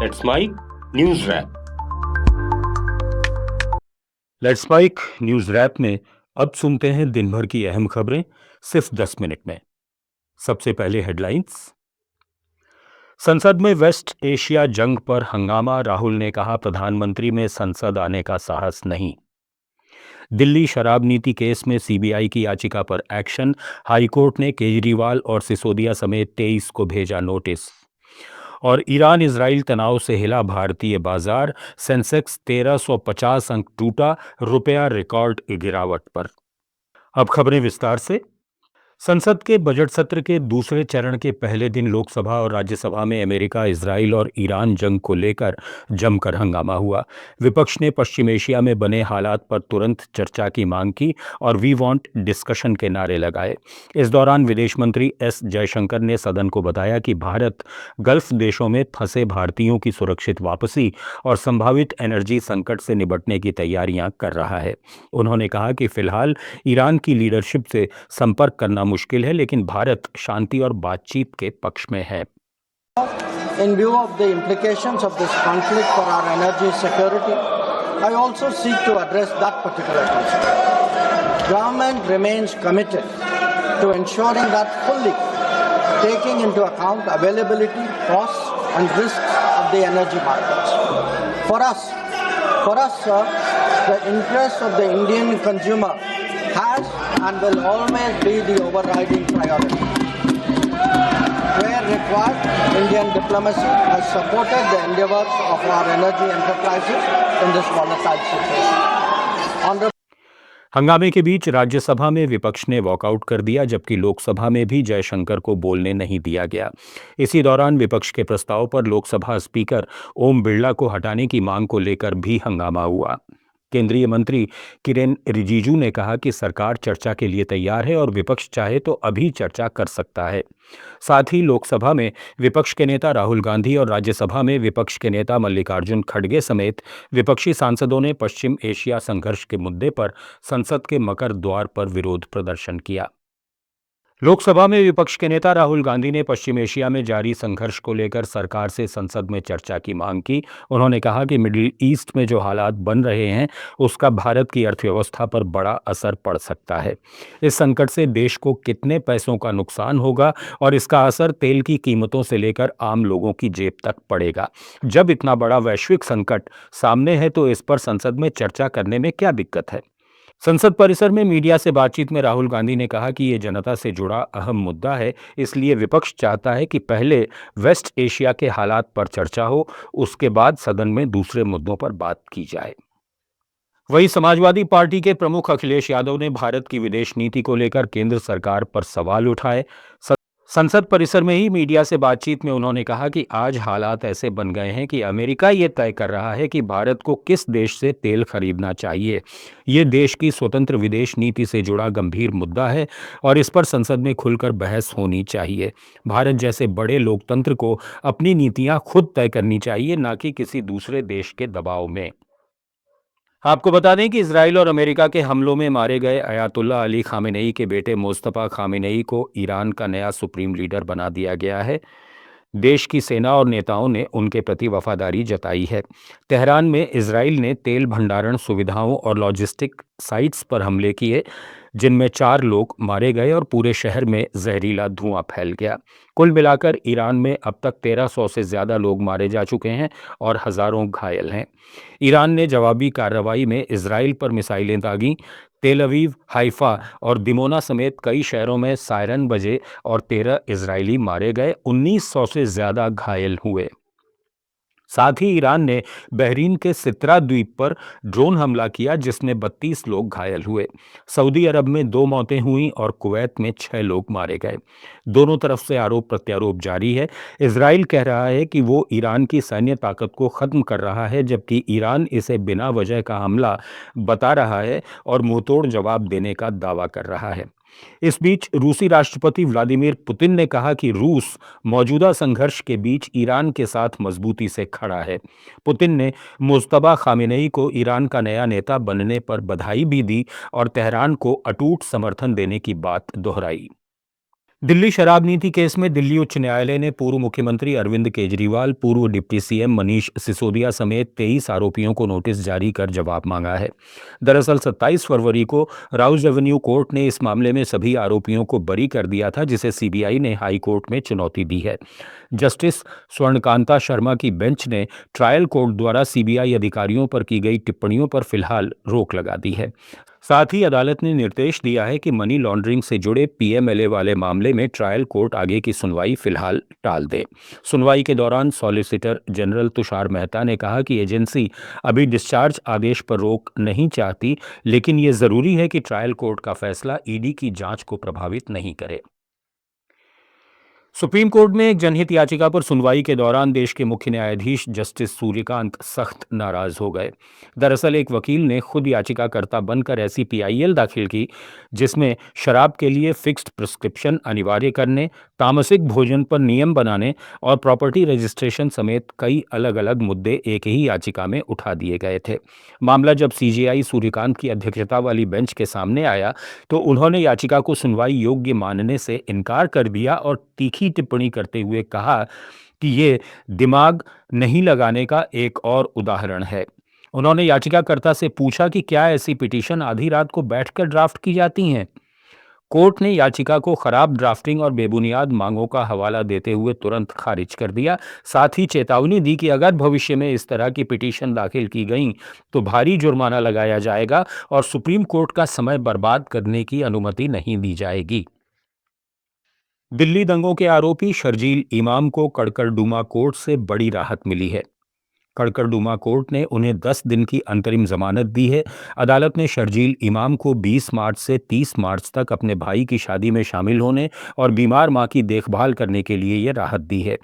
Let's mic news wrap. Let's mic news wrap में अब सुनते हैं दिन भर की अहम खबरें सिर्फ 10 मिनट में। सबसे पहले हेडलाइंस। संसद में वेस्ट एशिया जंग पर हंगामा, राहुल ने कहा प्रधानमंत्री में संसद आने का साहस नहीं। दिल्ली शराब नीति केस में सीबीआई की याचिका पर एक्शन, हाईकोर्ट ने केजरीवाल और सिसोदिया समेत 23 को भेजा नोटिस। और ईरान इजराइल तनाव से हिला भारतीय बाजार, सेंसेक्स 1350 अंक टूटा, रुपया रिकॉर्ड गिरावट पर। अब खबरें विस्तार से। संसद के बजट सत्र के दूसरे चरण के पहले दिन लोकसभा और राज्यसभा में अमेरिका, इजराइल और ईरान जंग को लेकर जमकर हंगामा हुआ। विपक्ष ने पश्चिम एशिया में बने हालात पर तुरंत चर्चा की मांग की और वी वांट डिस्कशन के नारे लगाए। इस दौरान विदेश मंत्री एस जयशंकर ने सदन को बताया कि भारत गल्फ देशों में फंसे भारतीयों की सुरक्षित वापसी और संभावित एनर्जी संकट से निपटने की तैयारियां कर रहा है। उन्होंने कहा कि फिलहाल ईरान की लीडरशिप से संपर्क करना मुश्किल है, लेकिन भारत शांति और बातचीत के पक्ष में है। In view of the implications of this conflict for our energy security, I also seek to address that particular concern. Government remains committed to ensuring that fully taking into account availability, costs and risks of the energy markets. For us, sir, the interest of the Indian consumer has and will always be the overriding priority. Where required, Indian diplomacy has supported the endeavors of our energy enterprises in this volatile situation. हंगामे के बीच राज्यसभा में विपक्ष ने walkout कर दिया, जबकि लोकसभा में भी जयशंकर को बोलने नहीं दिया गया। इसी दौरान विपक्ष के प्रस्ताव पर लोकसभा स्पीकर ओम बिरला को हटाने की मांग को लेकर भी हंगामा हुआ। केंद्रीय मंत्री किरेन रिजिजू ने कहा कि सरकार चर्चा के लिए तैयार है और विपक्ष चाहे तो अभी चर्चा कर सकता है। साथ ही लोकसभा में विपक्ष के नेता राहुल गांधी और राज्यसभा में विपक्ष के नेता मल्लिकार्जुन खड़गे समेत विपक्षी सांसदों ने पश्चिम एशिया संघर्ष के मुद्दे पर संसद के मकर द्वार पर विरोध प्रदर्शन किया। लोकसभा में विपक्ष के नेता राहुल गांधी ने पश्चिम एशिया में जारी संघर्ष को लेकर सरकार से संसद में चर्चा की मांग की। उन्होंने कहा कि मिडिल ईस्ट में जो हालात बन रहे हैं उसका भारत की अर्थव्यवस्था पर बड़ा असर पड़ सकता है। इस संकट से देश को कितने पैसों का नुकसान होगा और इसका असर तेल की कीमतों से लेकर आम लोगों की जेब तक पड़ेगा। जब इतना बड़ा वैश्विक संकट सामने है तो इस पर संसद में चर्चा करने में क्या दिक्कत है। संसद परिसर में मीडिया से बातचीत में राहुल गांधी ने कहा कि ये जनता से जुड़ा अहम मुद्दा है, इसलिए विपक्ष चाहता है कि पहले वेस्ट एशिया के हालात पर चर्चा हो, उसके बाद सदन में दूसरे मुद्दों पर बात की जाए। वहीं समाजवादी पार्टी के प्रमुख अखिलेश यादव ने भारत की विदेश नीति को लेकर केंद्र सरकार पर सवाल उठाए। संसद परिसर में ही मीडिया से बातचीत में उन्होंने कहा कि आज हालात ऐसे बन गए हैं कि अमेरिका ये तय कर रहा है कि भारत को किस देश से तेल खरीदना चाहिए। ये देश की स्वतंत्र विदेश नीति से जुड़ा गंभीर मुद्दा है और इस पर संसद में खुलकर बहस होनी चाहिए। भारत जैसे बड़े लोकतंत्र को अपनी नीतियां खुद तय करनी चाहिए, ना कि किसी दूसरे देश के दबाव में। आपको बता दें कि इजराइल और अमेरिका के हमलों में मारे गए अयातुल्ला अली खामेनेई के बेटे मुस्तफा खामेनेई को ईरान का नया सुप्रीम लीडर बना दिया गया है। देश की सेना और नेताओं ने उनके प्रति वफादारी जताई है। तेहरान में इजराइल ने तेल भंडारण सुविधाओं और लॉजिस्टिक साइट्स पर हमले किए, जिनमें 4 लोग मारे गए और पूरे शहर में जहरीला धुआं फैल गया। कुल मिलाकर ईरान में अब तक 1300 से ज़्यादा लोग मारे जा चुके हैं और हज़ारों घायल हैं। ईरान ने जवाबी कार्रवाई में इजराइल पर मिसाइलें दागीं। तेल अवीव, हाइफा और दिमोना समेत कई शहरों में सायरन बजे और 13 इजरायली मारे गए, 1900 से ज़्यादा घायल हुए। साथ ही ईरान ने बहरीन के सित्रा द्वीप पर ड्रोन हमला किया, जिसमें 32 लोग घायल हुए। सऊदी अरब में 2 मौतें हुईं और कुवैत में 6 लोग मारे गए। दोनों तरफ से आरोप प्रत्यारोप जारी है। इजराइल कह रहा है कि वो ईरान की सैन्य ताकत को ख़त्म कर रहा है, जबकि ईरान इसे बिना वजह का हमला बता रहा है और मुंहतोड़ जवाब देने का दावा कर रहा है। इस बीच रूसी राष्ट्रपति व्लादिमीर पुतिन ने कहा कि रूस मौजूदा संघर्ष के बीच ईरान के साथ मजबूती से खड़ा है। पुतिन ने मुस्तफा खामेनेई को ईरान का नया नेता बनने पर बधाई भी दी और तेहरान को अटूट समर्थन देने की बात दोहराई। दिल्ली शराब नीति केस में दिल्ली उच्च न्यायालय ने पूर्व मुख्यमंत्री अरविंद केजरीवाल, पूर्व डिप्टी सीएम मनीष सिसोदिया समेत 23 आरोपियों को नोटिस जारी कर जवाब मांगा है। दरअसल 27 फरवरी को राउज एवेन्यू कोर्ट ने इस मामले में सभी आरोपियों को बरी कर दिया था, जिसे सीबीआई ने हाई कोर्ट में चुनौती दी है। जस्टिस स्वर्णकांता शर्मा की बेंच ने ट्रायल कोर्ट द्वारा सीबीआई अधिकारियों पर की गई टिप्पणियों पर फिलहाल रोक लगा दी है। साथ ही अदालत ने निर्देश दिया है कि मनी लॉन्ड्रिंग से जुड़े पीएमएलए वाले मामले में ट्रायल कोर्ट आगे की सुनवाई फिलहाल टाल दे। सुनवाई के दौरान सॉलिसिटर जनरल तुषार मेहता ने कहा कि एजेंसी अभी डिस्चार्ज आदेश पर रोक नहीं चाहती, लेकिन ये जरूरी है कि ट्रायल कोर्ट का फैसला ईडी की जांच को प्रभावित नहीं करे। सुप्रीम कोर्ट में एक जनहित याचिका पर सुनवाई के दौरान देश के मुख्य न्यायाधीश जस्टिस सूर्यकांत सख्त नाराज हो गए। दरअसल एक वकील ने खुद याचिकाकर्ता बनकर ऐसी पीआईएल दाखिल की जिसमें शराब के लिए फिक्स्ड प्रिस्क्रिप्शन अनिवार्य करने, तामसिक भोजन पर नियम बनाने और प्रॉपर्टी रजिस्ट्रेशन समेत कई अलग अलग मुद्दे एक ही याचिका में उठा दिए गए थे। मामला जब सीजेआई सूर्यकांत की अध्यक्षता वाली बेंच के सामने आया तो उन्होंने याचिका को सुनवाई योग्य मानने से इनकार कर दिया और तीखी टिप्पणी करते हुए कहा कि ये दिमाग नहीं लगाने का एक और उदाहरण है। उन्होंने याचिकाकर्ता से पूछा कि क्या ऐसी पिटीशन आधी रात को बैठकर ड्राफ्ट की जाती हैं। कोर्ट ने याचिका को खराब ड्राफ्टिंग और बेबुनियाद मांगों का हवाला देते हुए तुरंत खारिज कर दिया। साथ ही चेतावनी दी कि अगर भविष्य में इस तरह की पिटीशन दाखिल की गई तो भारी जुर्माना लगाया जाएगा और सुप्रीम कोर्ट का समय बर्बाद करने की अनुमति नहीं दी जाएगी। दिल्ली दंगों के आरोपी शर्जील इमाम को कड़कड़डूमा कोर्ट से बड़ी राहत मिली है। कड़कड़डूमा कोर्ट ने उन्हें 10 दिन की अंतरिम जमानत दी है। अदालत ने शर्जील इमाम को 20 मार्च से 30 मार्च तक अपने भाई की शादी में शामिल होने और बीमार मां की देखभाल करने के लिए यह राहत दी है।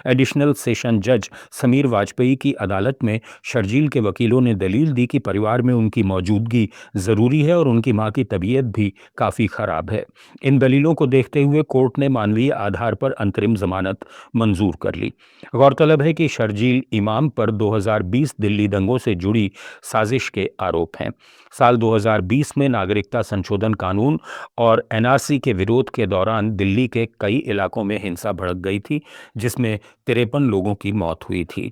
एडिशनल सेशन जज समीर वाजपेयी की अदालत में शर्जील के वकीलों ने दलील दी कि परिवार में उनकी मौजूदगी ज़रूरी है और उनकी मां की तबीयत भी काफ़ी ख़राब है। इन दलीलों को देखते हुए कोर्ट ने मानवीय आधार पर अंतरिम जमानत मंजूर कर ली। गौरतलब है कि शर्जील इमाम पर 2020 दिल्ली दंगों से जुड़ी साजिश के आरोप हैं। साल 2020 में नागरिकता संशोधन कानून और एनआरसी के विरोध के दौरान दिल्ली के कई इलाकों में हिंसा भड़क गई थी, जिसमें 53 लोगों की मौत हुई थी।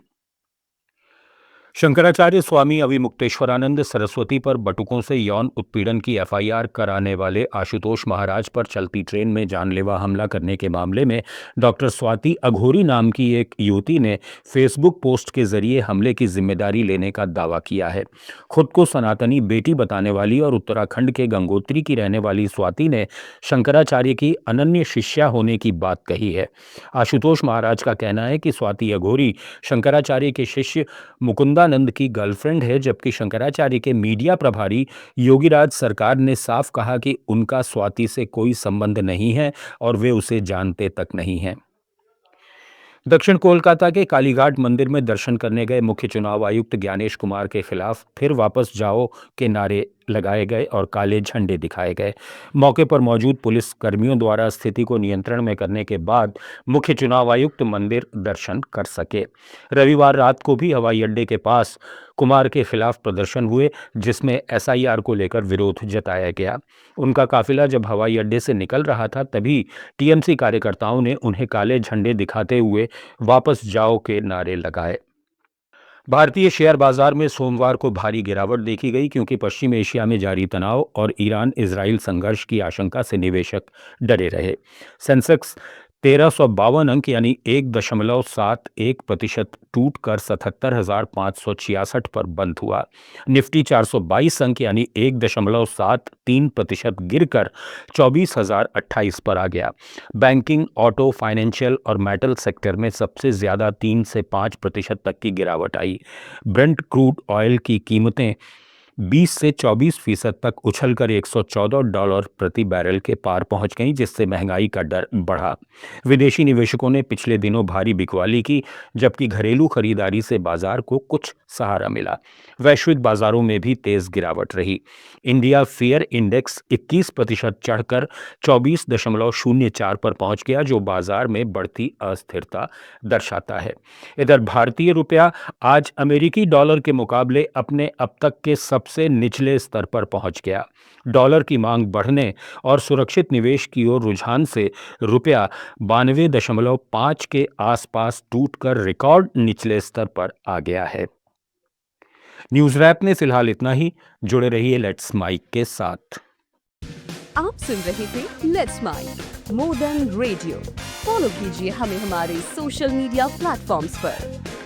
शंकराचार्य स्वामी अविमुक्तेश्वरानंद सरस्वती पर बटुकों से यौन उत्पीड़न की एफआईआर कराने वाले आशुतोष महाराज पर चलती ट्रेन में जानलेवा हमला करने के मामले में डॉक्टर स्वाति अघोरी नाम की एक युवती ने फेसबुक पोस्ट के जरिए हमले की जिम्मेदारी लेने का दावा किया है। खुद को सनातनी बेटी बताने वाली और उत्तराखंड के गंगोत्री की रहने वाली स्वाति ने शंकराचार्य की अनन्य शिष्या होने की बात कही है। आशुतोष महाराज का कहना है कि स्वाति अघोरी शंकराचार्य के शिष्य मुकुंदानंद की गर्लफ्रेंड है, जबकि शंकराचार्य के मीडिया प्रभारी योगीराज सरकार ने साफ कहा कि उनका स्वाति से कोई संबंध नहीं है और वे उसे जानते तक नहीं हैं। दक्षिण कोलकाता के कालीघाट मंदिर में दर्शन करने गए मुख्य चुनाव आयुक्त ज्ञानेश कुमार के खिलाफ फिर वापस जाओ के नारे लगाए गए और काले झंडे दिखाए गए। मौके पर मौजूद पुलिस कर्मियों द्वारा स्थिति को नियंत्रण में करने के बाद मुख्य चुनाव आयुक्त मंदिर दर्शन कर सके। रविवार रात को भी हवाई अड्डे के पास कुमार के खिलाफ प्रदर्शन हुए, जिसमें एसआईआर को लेकर विरोध जताया गया। उनका काफिला जब हवाई अड्डे से निकल रहा था तभी टीएमसी कार्यकर्ताओं ने उन्हें काले झंडे दिखाते हुए वापस जाओ के नारे लगाए। भारतीय शेयर बाजार में सोमवार को भारी गिरावट देखी गई, क्योंकि पश्चिम एशिया में जारी तनाव और ईरान इजराइल संघर्ष की आशंका से निवेशक डरे रहे। सेंसेक्स 1352 अंक यानी 1.71% टूटकर 77,566 पर बंद हुआ। निफ्टी 422 अंक यानी 1.73% गिरकर 24,028 पर आ गया। बैंकिंग, ऑटो, फाइनेंशियल और मेटल सेक्टर में सबसे ज़्यादा 3 से 5% तक की गिरावट आई। ब्रेंट क्रूड ऑयल की कीमतें 20 से 24% तक उछलकर $114 प्रति बैरल के पार पहुंच गईं, जिससे महंगाई का डर बढ़ा। विदेशी निवेशकों ने पिछले दिनों भारी बिकवाली की, जबकि घरेलू खरीदारी से बाजार को कुछ सहारा मिला। वैश्विक बाजारों में भी तेज गिरावट रही। इंडिया फेयर इंडेक्स 21% चढ़कर 24.04 पर पहुंच गया, जो बाजार में बढ़ती अस्थिरता दर्शाता है। इधर भारतीय रुपया आज अमेरिकी डॉलर के मुकाबले अपने अब तक के सबसे सबसे निचले स्तर पर पहुंच गया। डॉलर की मांग बढ़ने और सुरक्षित निवेश की ओर रुझान से रुपया 92.5 के आसपास टूटकर रिकॉर्ड निचले स्तर पर आ गया है। न्यूज रैप में फिलहाल इतना ही। जुड़े रहिए लेट्स माइक के साथ। आप सुन रहे थे let's mic more than radio. Follow कीजिए हमें हमारे सोशल मीडिया प्लेटफॉर्म्स पर।